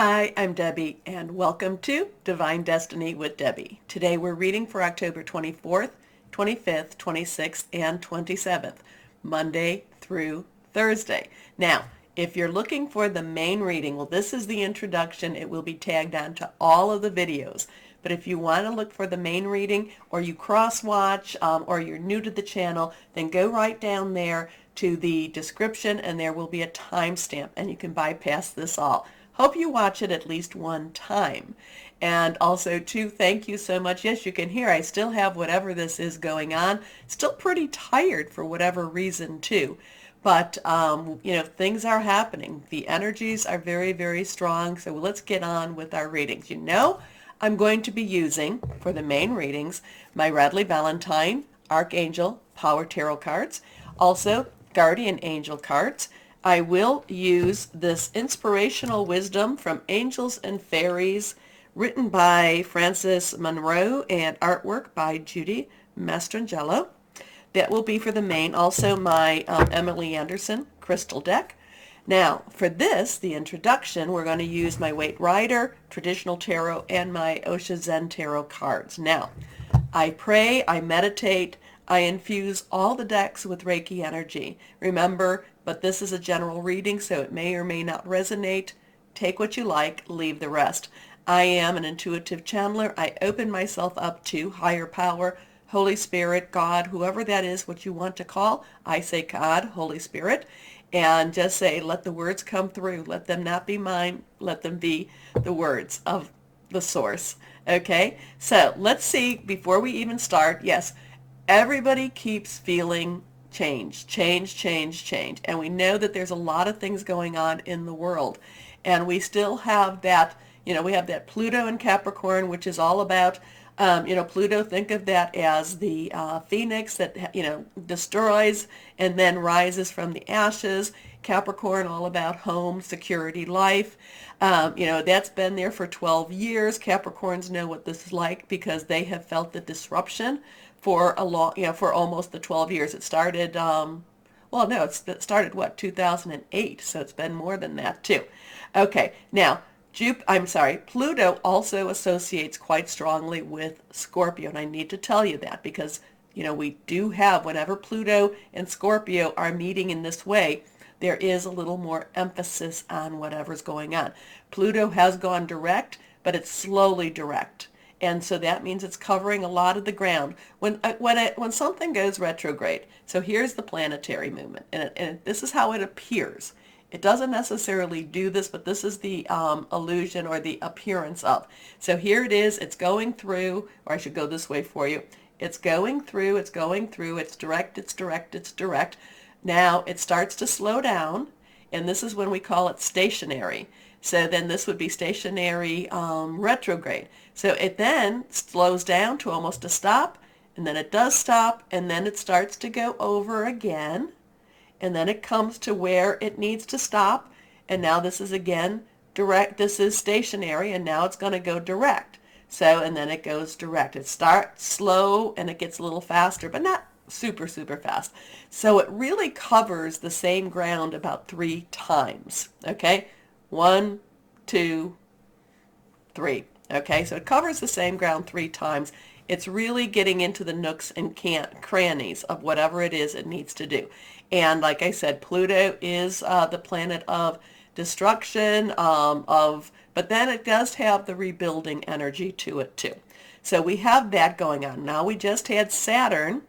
Hi, I'm Debbie, and welcome to Divine Destiny with Debbie. Today we're reading for October 24th, 25th, 26th, and 27th, Monday through Thursday. Now, if you're looking for the main reading, well, this is the introduction. It will be tagged on to all of the videos. But if you want to look for the main reading, or you cross-watch, or you're new to the channel, then go right down there to the description, and there will be a timestamp, and you can bypass this all. Hope you watch it at least one time. And also, too, thank you so much. Yes, you can hear I still have whatever this is going on. Still pretty tired for whatever reason, too. But, things are happening. The energies are very, very strong. So let's get on with our readings. I'm going to be using, for the main readings, my Radley Valentine Archangel Power Tarot cards. Also, Guardian Angel cards. I will use this inspirational wisdom from Angels and Fairies, written by Frances Monroe and artwork by Judy Mastrangelo. That will be for the main. Also, my Emily Anderson crystal deck. Now, for this, the introduction, we're going to use my Waite Rider Traditional Tarot and my Osho Zen Tarot cards. Now, I pray, I meditate, I infuse all the decks with Reiki energy. Remember, but this is a general reading, so it may or may not resonate. Take what you like, leave the rest. I am an intuitive channeler. I open myself up to higher power, Holy Spirit, God, whoever that is, what you want to call. I say God, Holy Spirit, and just say, let the words come through. Let them not be mine. Let them be the words of the source. Okay? So let's see, before we even start, yes, everybody keeps feeling change. And we know that there's a lot of things going on in the world. And we still have that, we have that Pluto in Capricorn, which is all about, Pluto, think of that as the phoenix that, destroys and then rises from the ashes. Capricorn, all about home, security, life. That's been there for 12 years. Capricorns know what this is like because they have felt the disruption for for almost the 12 years. It started, it started, 2008, so it's been more than that, too. Okay, now, Pluto also associates quite strongly with Scorpio, and I need to tell you that because, we do have, whenever Pluto and Scorpio are meeting in this way, there is a little more emphasis on whatever's going on. Pluto has gone direct, but it's slowly direct. And so that means it's covering a lot of the ground. When something goes retrograde, so here's the planetary movement, and this is how it appears. It doesn't necessarily do this, but this is the illusion or the appearance of. So here it is, it's going through, or I should go this way for you. It's going through, it's direct. Now it starts to slow down, and this is when we call it stationary. So then this would be stationary retrograde. So it then slows down to almost a stop, and then it does stop, and then it starts to go over again, and then it comes to where it needs to stop, and now this is again direct. This is stationary, and now it's going to go direct. So, and then it goes direct. It starts slow, and it gets a little faster, but not super, super fast. So it really covers the same ground about 3 times, okay? 1, 2, 3. Okay, so it covers the same ground 3 times. It's really getting into the nooks and crannies of whatever it is it needs to do. And like I said, Pluto is the planet of destruction, but then it does have the rebuilding energy to it too. So we have that going on. Now we just had Saturn,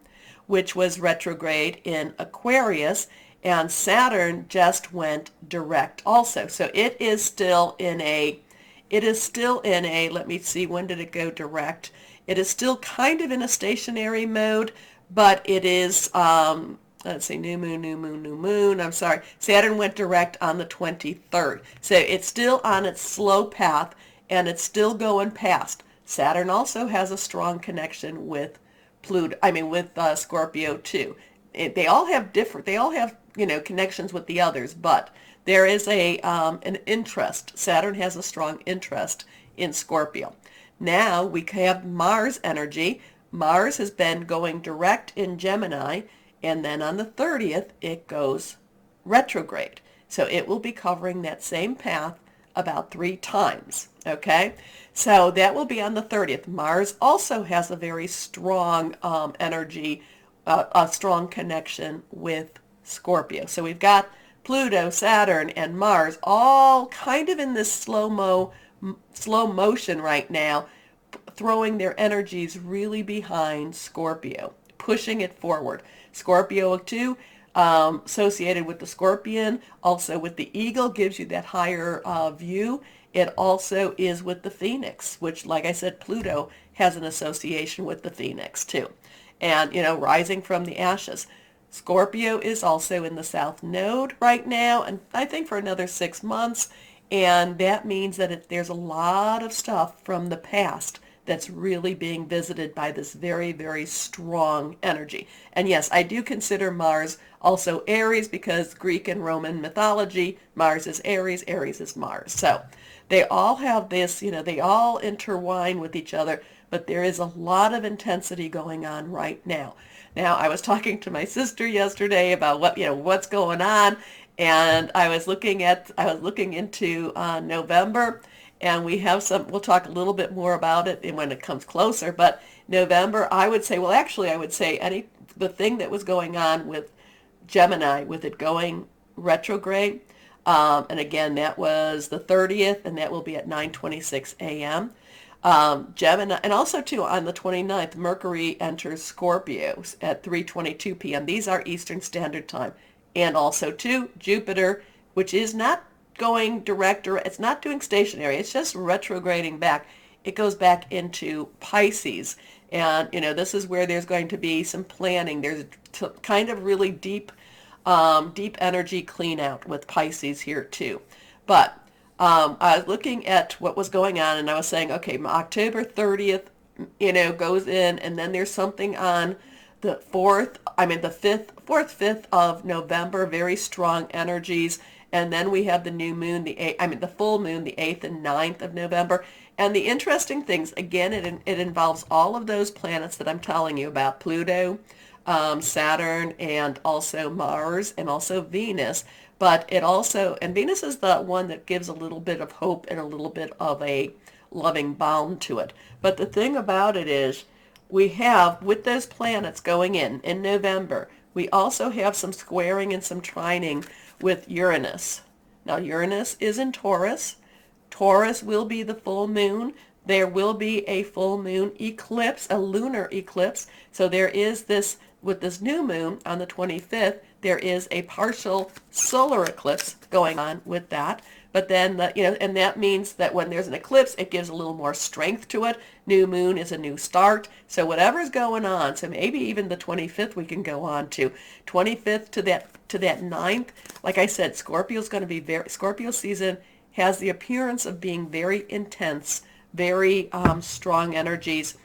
which was retrograde in Aquarius, and Saturn just went direct also. So it is still in a, let me see, when did it go direct? It is still kind of in a stationary mode, but it is, let's see, new moon. I'm sorry. Saturn went direct on the 23rd. So it's still on its slow path, and it's still going past. Saturn also has a strong connection with Scorpio too. They all have connections with the others, but there is an interest. Saturn has a strong interest in Scorpio. Now we have Mars energy. Mars has been going direct in Gemini, and then on the 30th it goes retrograde. So it will be covering that same path about 3 times, okay? So that will be on the 30th. Mars also has a very strong energy, a strong connection with Scorpio. So we've got Pluto, Saturn, and Mars all kind of in this slow motion right now, throwing their energies really behind Scorpio, pushing it forward. Scorpio too, associated with the scorpion, also with the eagle, gives you that higher view. It also is with the phoenix, which, like I said, Pluto has an association with the phoenix too. And, rising from the ashes. Scorpio is also in the South Node right now, and I think for another 6 months. And that means that there's a lot of stuff from the past that's really being visited by this very, very strong energy. And yes, I do consider Mars also Aries, because Greek and Roman mythology, Mars is Aries, Aries is Mars. So they all have this, they all intertwine with each other, but there is a lot of intensity going on right now. Now, I was talking to my sister yesterday about what's going on, and I was looking into November, and we'll talk a little bit more about it when it comes closer. But November, I would say the thing that was going on with Gemini, with it going retrograde, and again, that was the 30th, and that will be at 9:26 a.m. Gemini, and also too on the 29th, Mercury enters Scorpio at 3:22 p.m. These are Eastern Standard Time. And also too, Jupiter, which is not going direct, or it's not doing stationary, it's just retrograding back. It goes back into Pisces. And, this is where there's going to be some planning. There's kind of really deep energy clean out with Pisces here too. But I was looking at what was going on, and I was saying, okay, October 30th, goes in, and then there's something on the 4th, 5th of November, very strong energies. And then we have the new moon, the full moon, the 8th and 9th of November. And the interesting things, again, it involves all of those planets that I'm telling you about, Pluto, Saturn, and also Mars, and also Venus. But and Venus is the one that gives a little bit of hope and a little bit of a loving balm to it. But the thing about it is, we have, with those planets going in November, we also have some squaring and some trining with Uranus. Now, Uranus is in Taurus. Taurus will be the full moon. There will be a full moon eclipse, a lunar eclipse. So there is this, with this new moon on the 25th, there is a partial solar eclipse going on with that. But then, and that means that when there's an eclipse, it gives a little more strength to it. New moon is a new start. So whatever's going on, so maybe even the 25th we can go on to. 25th to that 9th. Like I said, Scorpio season has the appearance of being very intense, very strong energies.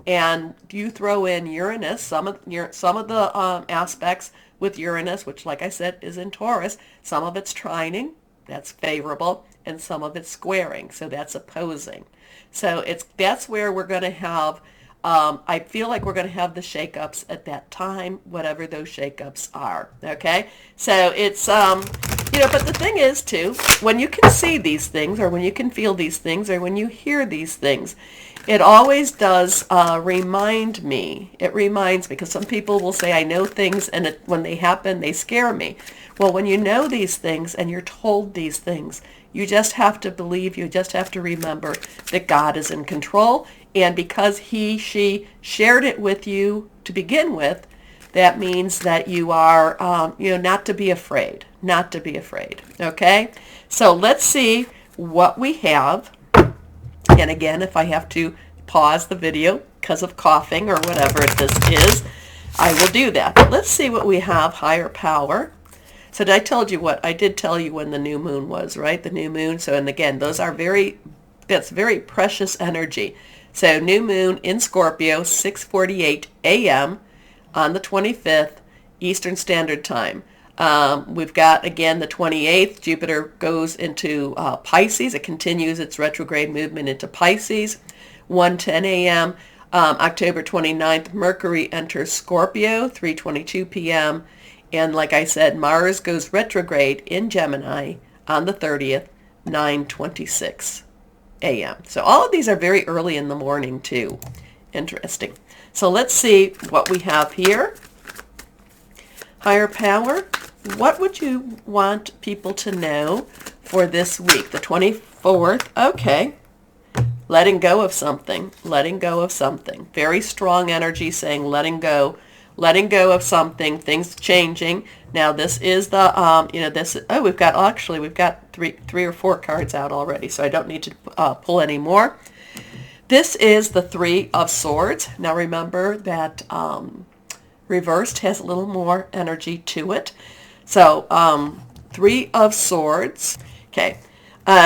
And you throw in Uranus, some of the aspects with Uranus, which, like I said, is in Taurus. Some of it's trining. That's favorable, and some of it's squaring, so that's opposing. So that's where we're going to have, I feel like we're going to have the shakeups at that time, whatever those shakeups are, okay? So it's, but the thing is, too, when you can see these things, or when you can feel these things, or when you hear these things, it always does remind me. It reminds me, because some people will say, I know things, and when they happen, they scare me. Well, when you know these things and you're told these things, you just have to believe, you just have to remember that God is in control. And because she shared it with you to begin with, that means that you are, not to be afraid, okay? So let's see what we have. And again, if I have to pause the video because of coughing or whatever this is, I will do that. But let's see what we have, higher power. So I did tell you when the new moon was, right? The new moon. So, and again, that's very precious energy. So new moon in Scorpio, 6:48 a.m. on the 25th, Eastern Standard Time. We've got, again, the 28th, Jupiter goes into Pisces. It continues its retrograde movement into Pisces. 1:10 a.m. October 29th, Mercury enters Scorpio, 3:22 p.m. And like I said, Mars goes retrograde in Gemini on the 30th, 9:26 a.m. So all of these are very early in the morning too. Interesting. So let's see what we have here. Higher power, what would you want people to know for this week, the 24th? Okay. Letting go of something, letting go of something. Very strong energy saying letting go of something, things changing. Now this is the, we've got three or four cards out already, so I don't need to pull any more. This is the Three of Swords. Now remember that reversed has a little more energy to it. So Three of Swords. Okay,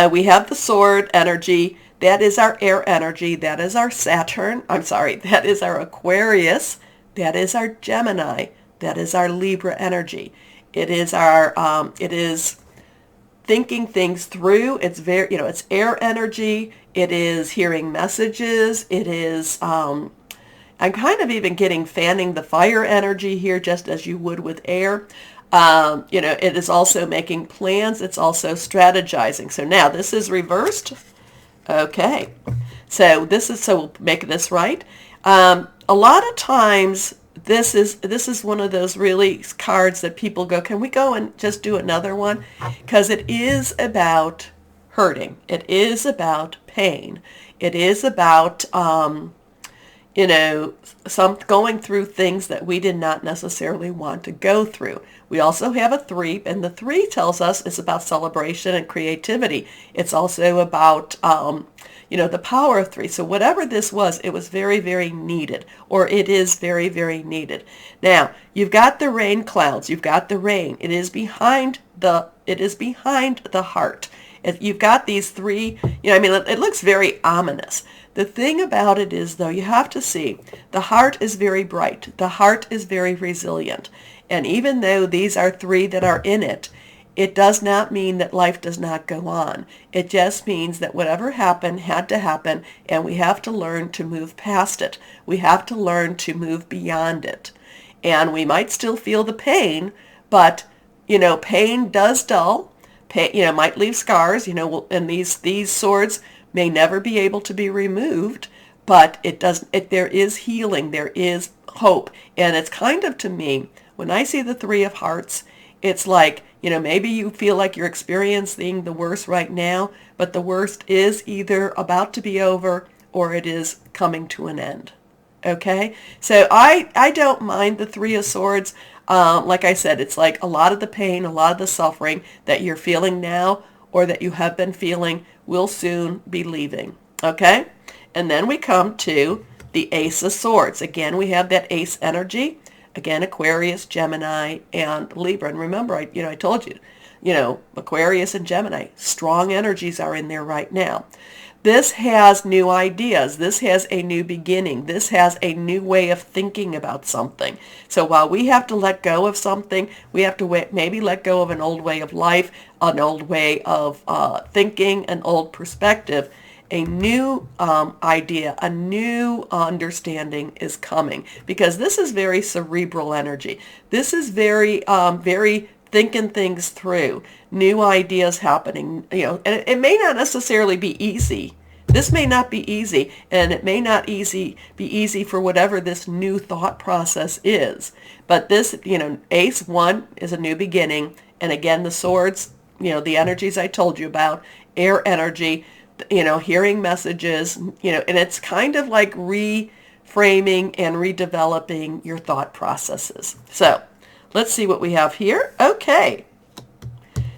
we have the sword energy. That is our air energy. That is our Saturn. That is our Aquarius. That is our Gemini. That is our Libra energy. It is it is thinking things through. It's it's air energy. It is hearing messages. It is, I'm kind of even getting fanning the fire energy here, just as you would with air. It is also making plans. It's also strategizing. So now this is reversed. Okay, so we'll make this right. A lot of times this is one of those really cards that people go, can we go and just do another one? Because it is about hurting. It is about pain. It is about some going through things that we did not necessarily want to go through. We also have a 3, and the 3 tells us it's about celebration and creativity. It's also about, the power of 3. So whatever this was, it was very, very needed, or it is very, very needed. Now, you've got the rain clouds. You've got the rain. It is behind the heart. You've got these 3, it looks very ominous. The thing about it is, though, you have to see, the heart is very bright. The heart is very resilient. And even though these are 3 that are in it, it does not mean that life does not go on. It just means that whatever happened had to happen, and we have to learn to move past it. We have to learn to move beyond it. And we might still feel the pain, but, pain does dull. Pain, might leave scars, and these swords may never be able to be removed, but there is healing, there is hope. And it's kind of, to me, when I see the 3 of Hearts, it's like, maybe you feel like you're experiencing the worst right now, but the worst is either about to be over or it is coming to an end. Okay? So I don't mind the 3 of Swords. Like I said, it's like a lot of the pain, a lot of the suffering that you're feeling now or that you have been feeling will soon be leaving. Okay? And then we come to the Ace of Swords. Again, we have that ace energy. Again, Aquarius, Gemini, and Libra. And remember, I told you, Aquarius and Gemini, strong energies are in there right now. This has new ideas. This has a new beginning. This has a new way of thinking about something. So while we have to let go of something, we have to maybe let go of an old way of life, an old way of thinking, an old perspective. A new idea, a new understanding is coming, because this is very cerebral energy. This is very, very thinking things through, new ideas happening, and it may not necessarily be easy. This may not be easy, and it may not be easy for whatever this new thought process is. But this, Ace 1 is a new beginning, and again, the swords, the energies I told you about, air energy, hearing messages, and it's kind of like reframing and redeveloping your thought processes. So let's see what we have here. Okay.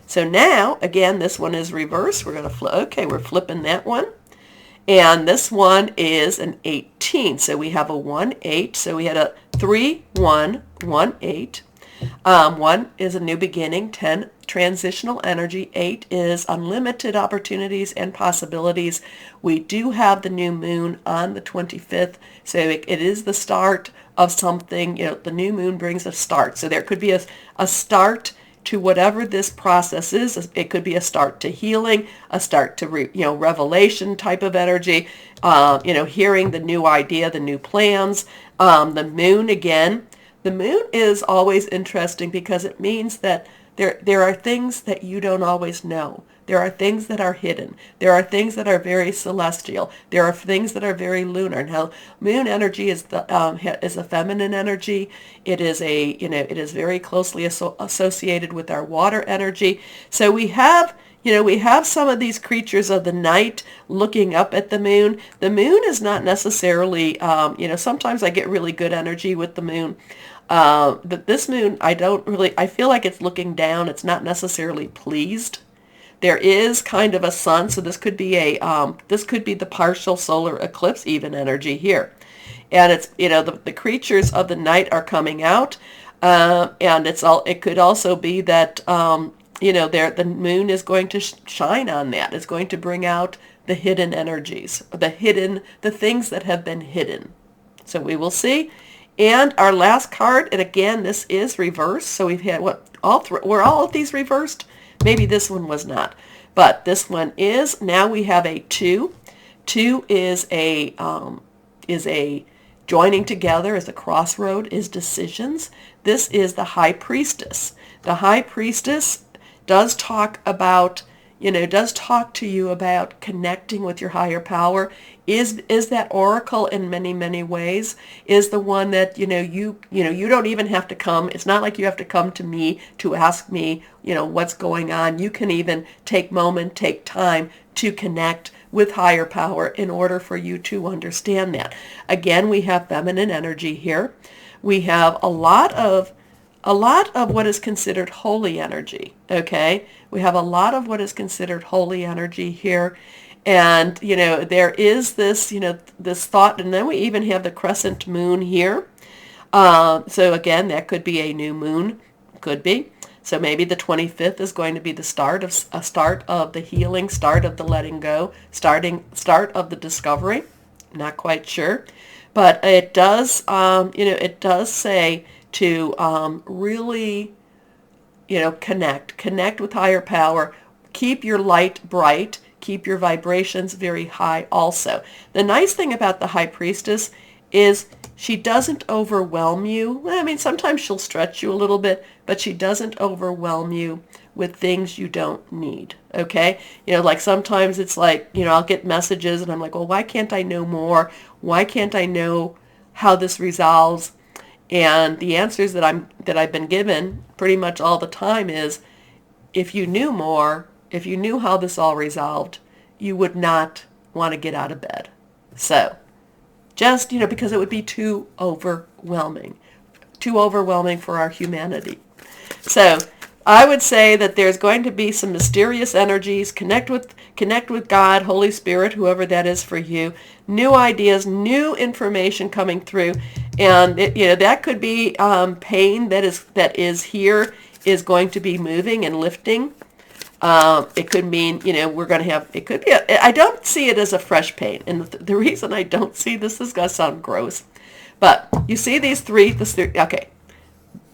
So now, again, this one is reversed. We're going to flip. Okay, we're flipping that one. And this one is an 18. So we have a 1-8. So we had a 3-1, 1-8. 1 is a new beginning. 10, transitional energy. 8 is unlimited opportunities and possibilities. We do have the new moon on the 25th. So it is the start of something. The new moon brings a start. So there could be a start to whatever this process is. It could be a start to healing, a start to revelation type of energy, hearing the new idea, the new plans. The moon, again, the moon is always interesting because it means that there are things that you don't always know. There are things that are hidden. There are things that are very celestial. There are things that are very lunar. Now, moon energy is is a feminine energy. It is it is very closely associated with our water energy. So we have some of these creatures of the night looking up at the moon. The moon is not necessarily, sometimes I get really good energy with the moon. But this moon, I feel like it's looking down. It's not necessarily pleased. There is kind of a sun, so this could be the partial solar eclipse even energy here. And it's, the creatures of the night are coming out. And it could also be that, the moon is going to shine on that. It's going to bring out the hidden energies, the things that have been hidden. So we will see. And our last card, and again, this is reversed. So we've had were all of these reversed? Maybe this one was not, but this one is. Now we have a 2. 2 is a joining together, is a crossroad, is decisions. This is the High Priestess. The High Priestess does talk to you about connecting with your higher power, is that oracle in many, many ways, is the one that, you don't even have to come. It's not like you have to come to me to ask me, what's going on. You can even take time to connect with higher power in order for you to understand that. Again, we have feminine energy here. We have a lot of what is considered holy energy, okay? We have a lot of what is considered holy energy here. And, there is this, this thought, and then we even have the crescent moon here. So again, that could be a new moon, could be. So maybe the 25th is going to be the start of the healing, start of the letting go, start of the discovery. Not quite sure. But it does, it does say to really, connect with higher power, keep your light bright, keep your vibrations very high also. The nice thing about the High Priestess is she doesn't overwhelm you. I mean, sometimes she'll stretch you a little bit, but she doesn't overwhelm you with things you don't need, okay? Like sometimes it's like, I'll get messages and I'm like, well, why can't I know more? Why can't I know how this resolves? And the answers that I've been given pretty much all the time is, if you knew more, if you knew how this all resolved, you would not want to get out of bed. So, just, because it would be too overwhelming for our humanity. So, I would say that there's going to be some mysterious energies. Connect with God, Holy Spirit, whoever that is for you. New ideas, new information coming through, and that could be pain that is here is going to be moving and lifting. It could mean we're going to have. It could be. I don't see it as a fresh pain, and the reason I don't see this is going to sound gross, but you see these three. Okay,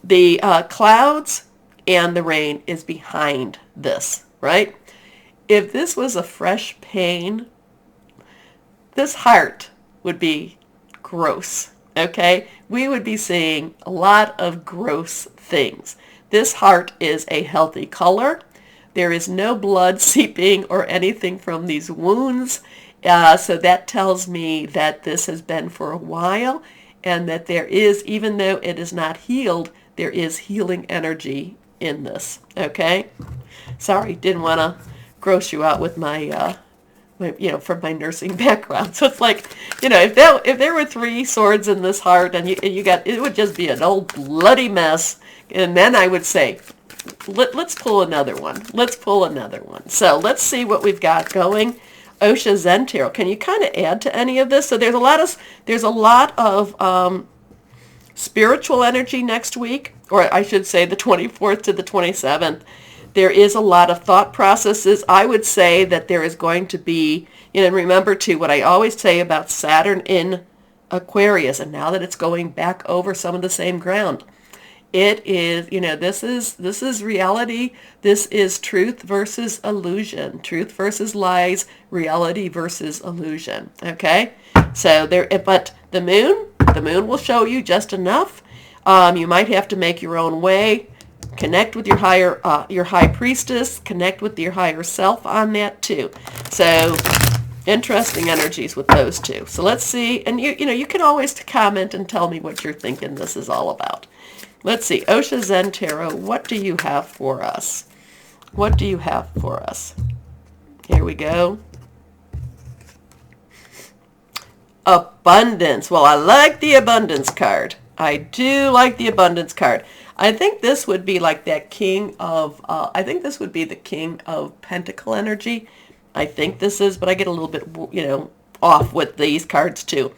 the clouds and the rain is behind this, right? If this was a fresh pain, this heart would be gross, okay? We would be seeing a lot of gross things. This heart is a healthy color. There is no blood seeping or anything from these wounds. So that tells me that this has been for a while, and that there is, even though it is not healed, there is healing energy in this, okay? Sorry, didn't want to gross you out with my, from my nursing background. So it's like, if there were 3 swords in this heart, and you got, it would just be an old bloody mess. And then I would say, let's pull another one. Let's pull another one. So let's see what we've got going. Osha Zen Tarot. Can you kind of add to any of this? So there's a lot of spiritual energy next week, or I should say the 24th to the 27th. There is a lot of thought processes. I would say that there is going to be, remember too, what I always say about Saturn in Aquarius, and now that it's going back over some of the same ground, it is, this is reality. This is truth versus illusion, truth versus lies, reality versus illusion. Okay. So but the moon will show you just enough. You might have to make your own way. Connect with your high priestess. Connect with your higher self on that too. So interesting energies with those two. So let's see. And you can always comment and tell me what you're thinking this is all about. Let's see. Osha Zen Tarot, what do you have for us? What do you have for us? Here we go. Abundance. Well, I like the abundance card. I do like the abundance card. I think this would be like that king of, I think this would be the king of pentacle energy. I think this is, but I get a little bit, off with these cards too.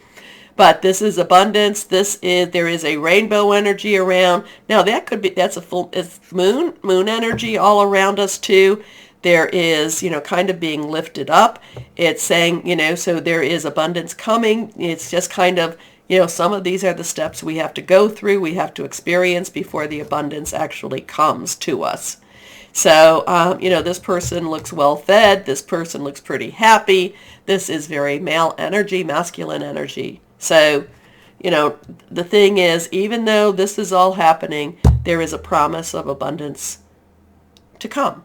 But this is abundance. There is a rainbow energy around. Now that could be, it's moon energy all around us too. There is, kind of being lifted up. It's saying, so there is abundance coming. It's just kind of, some of these are the steps we have to go through, we have to experience before the abundance actually comes to us. So, this person looks well fed. This person looks pretty happy. This is very male energy, masculine energy. So, the thing is, even though this is all happening, there is a promise of abundance to come.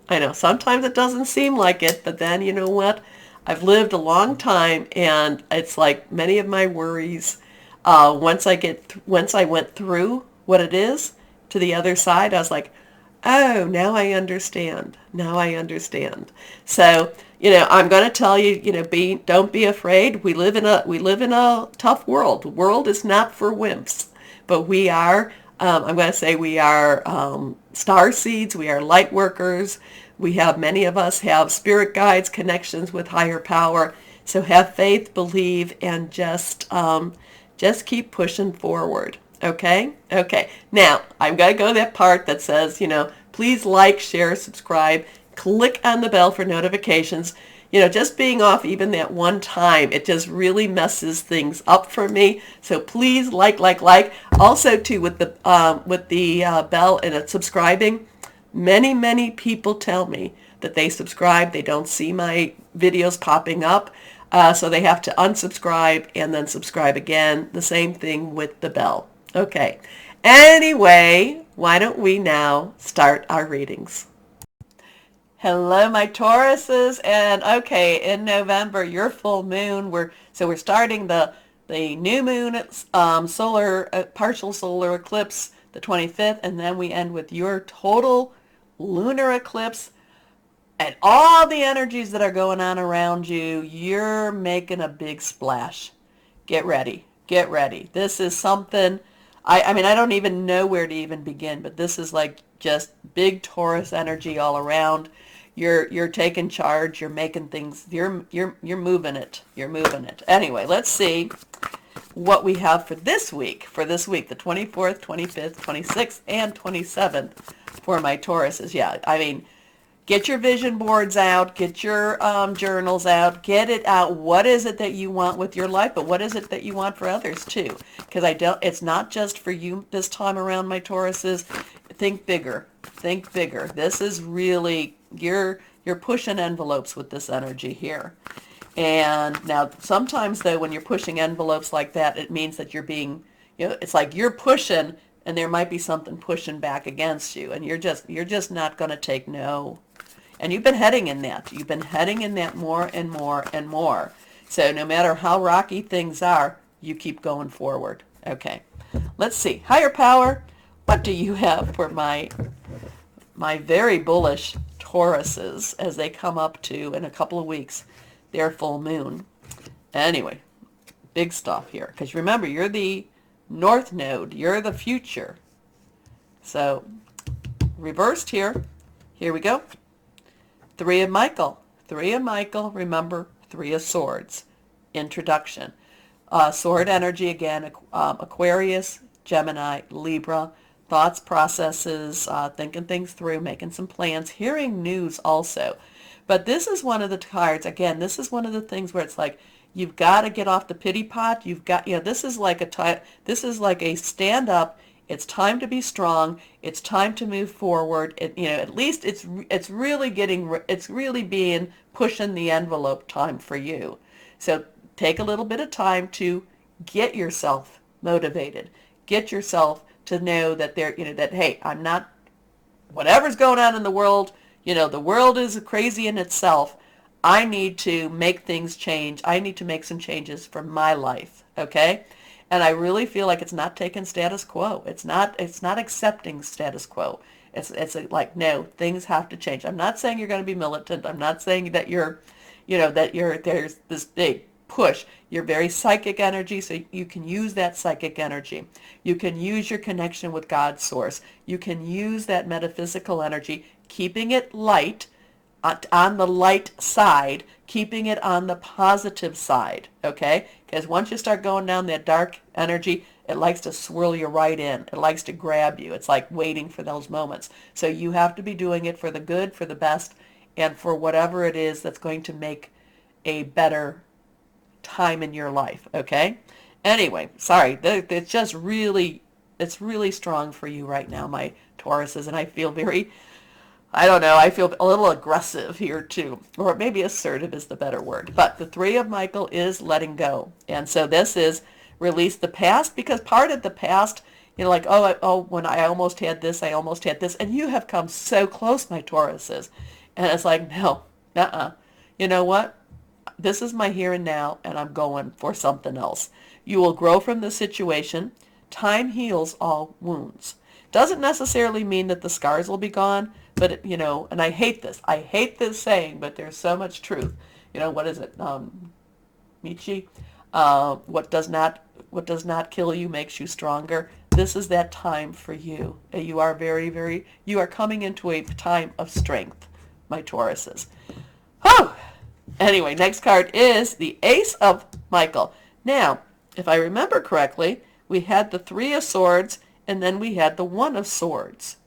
I know sometimes it doesn't seem like it, but then you know what? I've lived a long time, and it's like many of my worries, once I went through what it is to the other side, I was like, oh, now I understand. Now I understand. So, I'm going to tell you, don't be afraid. We live in a tough world. The world is not for wimps, but we are, I'm going to say we are star seeds. We are light workers. Many of us have spirit guides, connections with higher power. So have faith, believe, and just keep pushing forward. Okay? Okay. Now, I've got to go to that part that says, please like, share, subscribe, click on the bell for notifications. Just being off even that one time, it just really messes things up for me. So please like. Also, too, with the bell and subscribing, many people tell me that they subscribe. They don't see my videos popping up. So they have to unsubscribe and then subscribe again. The same thing with the bell. Okay. Anyway, why don't we now start our readings? Hello, my Tauruses, and okay, in November, your full moon. We're starting the new moon, partial solar eclipse, the 25th, and then we end with your total lunar eclipse, and all the energies that are going on around you. You're making a big splash. Get ready. Get ready. This is something. I mean, I don't even know where to even begin, but this is like just big Taurus energy all around. You're taking charge. You're making things. You're moving it. You're moving it. Anyway, let's see what we have for this week. For this week, the 24th, 25th, 26th, and 27th for my Tauruses. Yeah, I mean, get your vision boards out. Get your journals out. Get it out. What is it that you want with your life? But what is it that you want for others too? Because it's not just for you this time around, my Tauruses. Think bigger. Think bigger. This is really, you're pushing envelopes with this energy here. And now sometimes though, when you're pushing envelopes like that, it means that you're being, it's like you're pushing and there might be something pushing back against you, and you're just not going to take no. And you've been heading in that. You've been heading in that more and more and more. So no matter how rocky things are, you keep going forward. Okay. Let's see. Higher power, what do you have for my very bullish Tauruses as they come up to, in a couple of weeks, their full moon? Anyway, big stuff here. Because remember, you're the North Node. You're the future. So, reversed here. Here we go. Three of Michael. Three of Michael. Remember, Three of Swords. Introduction. Sword energy again. Aquarius, Gemini, Libra. Thoughts, processes, thinking things through, making some plans, hearing news also. But this is one of the cards, again, this is one of the things where it's like, you've got to get off the pity pot. You've got, this is like a stand up. It's time to be strong. It's time to move forward. At least it's really being pushing the envelope time for you. So take a little bit of time to get yourself motivated. Get yourself to know that they're, that, hey, I'm not, whatever's going on in the world, the world is crazy in itself. I need to make things change. I need to make some changes for my life, okay? And I really feel like it's not taking status quo. It's not accepting status quo. It's like, no, things have to change. I'm not saying you're going to be militant. I'm not saying that there's this big push. You're very psychic energy, so you can use that psychic energy. You can use your connection with God's source. You can use that metaphysical energy, keeping it light, on the light side, keeping it on the positive side, okay? Because once you start going down that dark energy, it likes to swirl you right in. It likes to grab you. It's like waiting for those moments. So you have to be doing it for the good, for the best, and for whatever it is that's going to make a better time in your life, okay? Anyway, sorry, it's just really, it's really strong for you right now, my Tauruses, and I feel very, I don't know, I feel a little aggressive here too, or maybe assertive is the better word. But the Three of Michael is letting go. And so this is release the past, because part of the past, like, when I almost had this, and you have come so close, my Tauruses. And it's like, no, you know what? This is my here and now, and I'm going for something else. You will grow from the situation. Time heals all wounds. Doesn't necessarily mean that the scars will be gone, but, and I hate this. I hate this saying, but there's so much truth. What is it? Nietzsche? What does not kill you makes you stronger. This is that time for you. You are you are coming into a time of strength, my Tauruses. Whew! Anyway, next card is the Ace of Michael. Now, if I remember correctly, we had the Three of Swords, and then we had the One of Swords,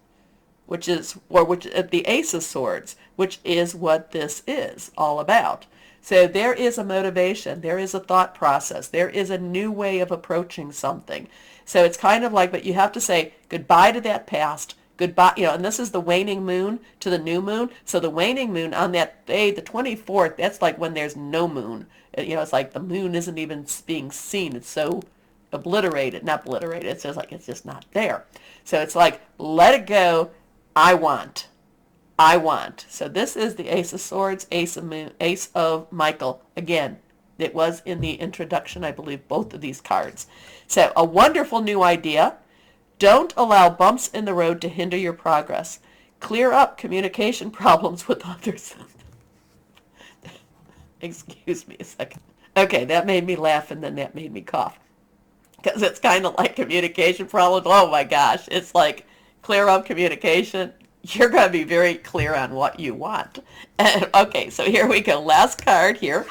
the Ace of Swords, which is what this is all about. So there is a motivation, there is a thought process, there is a new way of approaching something. So it's kind of like, but you have to say goodbye to that past, goodbye, and this is the waning moon to the new moon. So the waning moon on that day, the 24th, that's like when there's no moon. It's like the moon isn't even being seen. It's so not obliterated. It's just like, it's just not there. So it's like, let it go. I want. So this is the Ace of Swords, Ace of Moon, Ace of Michael. Again, it was in the introduction, I believe, both of these cards. So a wonderful new idea. Don't allow bumps in the road to hinder your progress. Clear up communication problems with others. Excuse me a second. Okay, that made me laugh, and then that made me cough. Because it's kind of like communication problems. Oh my gosh. It's like clear up communication. You're going to be very clear on what you want. And, okay, so here we go. Last card here.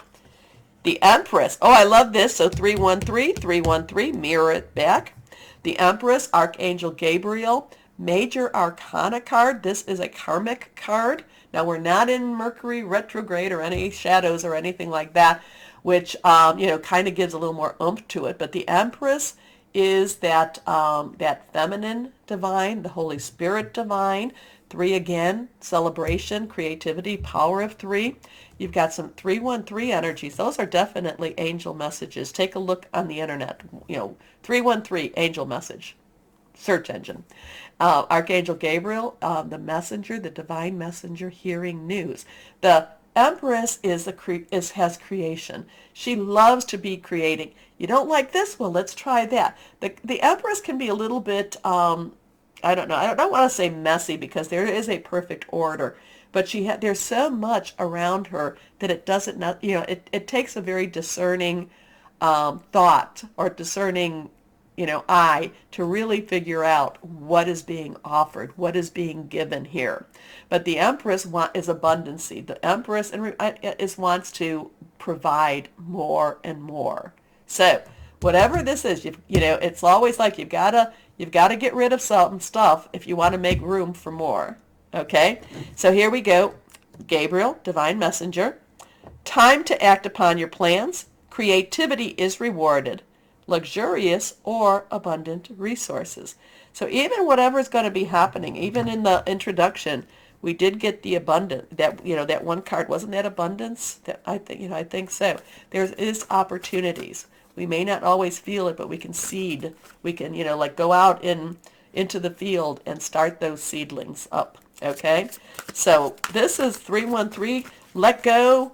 The Empress. Oh, I love this. So 313, mirror it back. The Empress, Archangel Gabriel, Major Arcana card. This is a karmic card. Now, we're not in Mercury retrograde or any shadows or anything like that, which, kind of gives a little more oomph to it. But the Empress is that feminine divine, the Holy Spirit divine. 3 again, celebration, creativity, power of 3. You've got some 313 energies. Those are definitely angel messages. Take a look on the internet. 313 angel message, search engine. Archangel Gabriel, the messenger, the divine messenger, hearing news. The Empress has creation. She loves to be creating. You don't like this? Well, let's try that. The Empress can be a little bit, I don't know. I don't want to say messy, because there is a perfect order, but there's so much around her that it doesn't, it takes a very discerning thought or discerning, eye to really figure out what is being offered, what is being given here. But the Empress is abundancy. The Empress wants to provide more and more. So whatever this is, it's always like you've got to get rid of some stuff if you want to make room for more. Okay? So here we go. Gabriel, divine messenger. Time to act upon your plans. Creativity is rewarded. Luxurious or abundant resources. So even whatever is going to be happening, even in the introduction, we did get the abundant, that one card, wasn't that abundance? I think so. There is opportunities. We may not always feel it, but we can seed. We can, go out in into the field and start those seedlings up. Okay, so this is 313. Let go.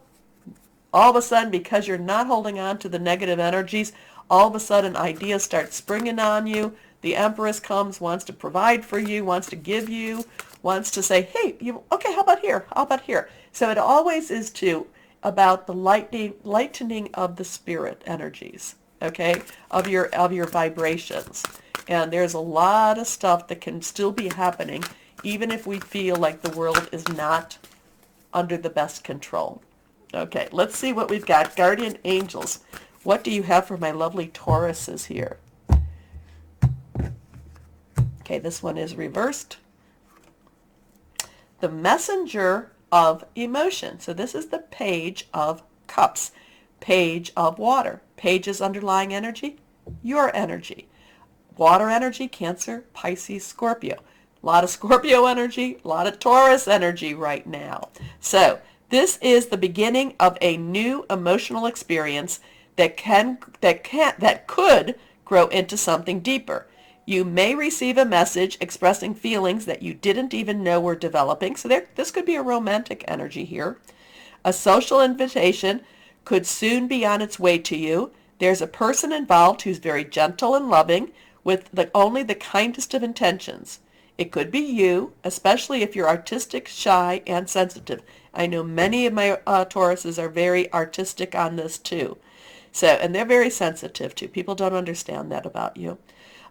All of a sudden, because you're not holding on to the negative energies, all of a sudden ideas start springing on you. The Empress comes, wants to provide for you, wants to give you, wants to say, hey, okay, how about here? How about here? So it always is about the lightening of the spirit energies, okay, of your vibrations. And there's a lot of stuff that can still be happening, even if we feel like the world is not under the best control. Okay, let's see what we've got. Guardian angels. What do you have for my lovely Tauruses here? Okay, this one is reversed. The messenger of emotion. So this is the Page of Cups. Page of water. Page is underlying energy. Your energy. Water energy, Cancer, Pisces, Scorpio. A lot of Scorpio energy, a lot of Taurus energy right now. So this is the beginning of a new emotional experience that could grow into something deeper. You may receive a message expressing feelings that you didn't even know were developing. So this could be a romantic energy here. A social invitation could soon be on its way to you. There's a person involved who's very gentle and loving with only the kindest of intentions. It could be you, especially if you're artistic, shy, and sensitive. I know many of my Tauruses are very artistic on this too. So, and they're very sensitive too. People don't understand that about you.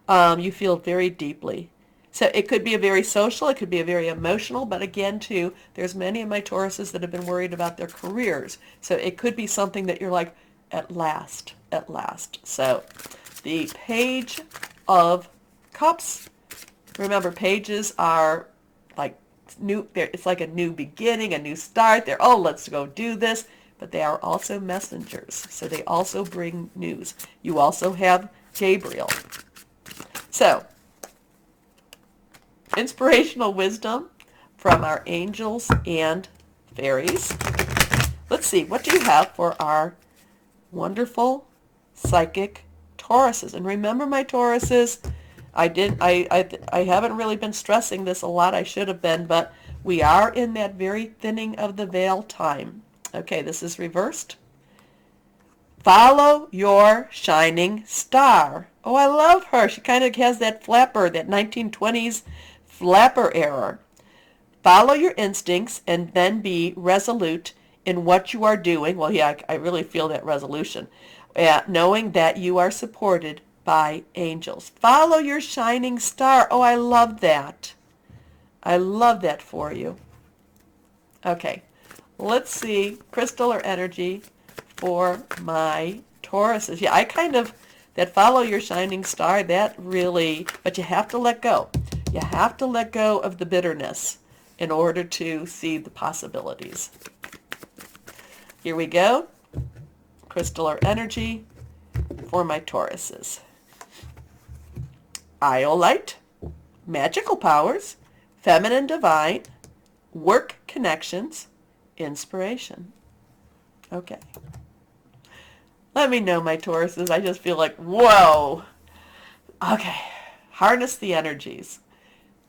You feel very deeply. So it could be a very social, it could be a very emotional, but again too, there's many of my Tauruses that have been worried about their careers. So it could be something that you're like, at last, at last. So the Page of Cups. Remember, pages are like new. It's like a new beginning, a new start. They're, oh, let's go do this. But they are also messengers. So they also bring news. You also have Gabriel. So, inspirational wisdom from our angels and fairies. Let's see, what do you have for our wonderful psychic Tauruses? And remember, my Tauruses, I haven't really been stressing this a lot. I should have been, but we are in that very thinning of the veil time. Okay, this is reversed. Follow your shining star. Oh, I love her. She kind of has that flapper, that 1920s flapper era. Follow your instincts and then be resolute in what you are doing. Well, yeah, I really feel that resolution. Knowing that you are supported by angels. Follow your shining star. Oh, I love that. I love that for you. Okay, let's see crystal or energy for my Tauruses. Yeah, I kind of, that follow your shining star, that really, but you have to let go. You have to let go of the bitterness in order to see the possibilities. Here we go. Crystal or energy for my Tauruses. Iolite, magical powers, feminine divine, work connections, inspiration. Okay. Let me know, my Tauruses. I just feel like, whoa. Okay. Harness the energies.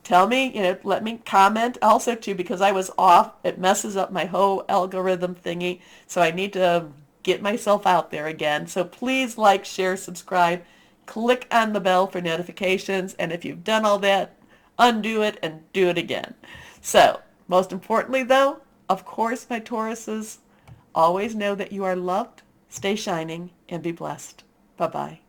Tell me, let me comment also too, because I was off. It messes up my whole algorithm thingy. So I need to get myself out there again. So please like, share, subscribe. Click on the bell for notifications. And if you've done all that, undo it and do it again. So most importantly, though, of course, my Tauruses, always know that you are loved. Stay shining and be blessed. Bye-bye.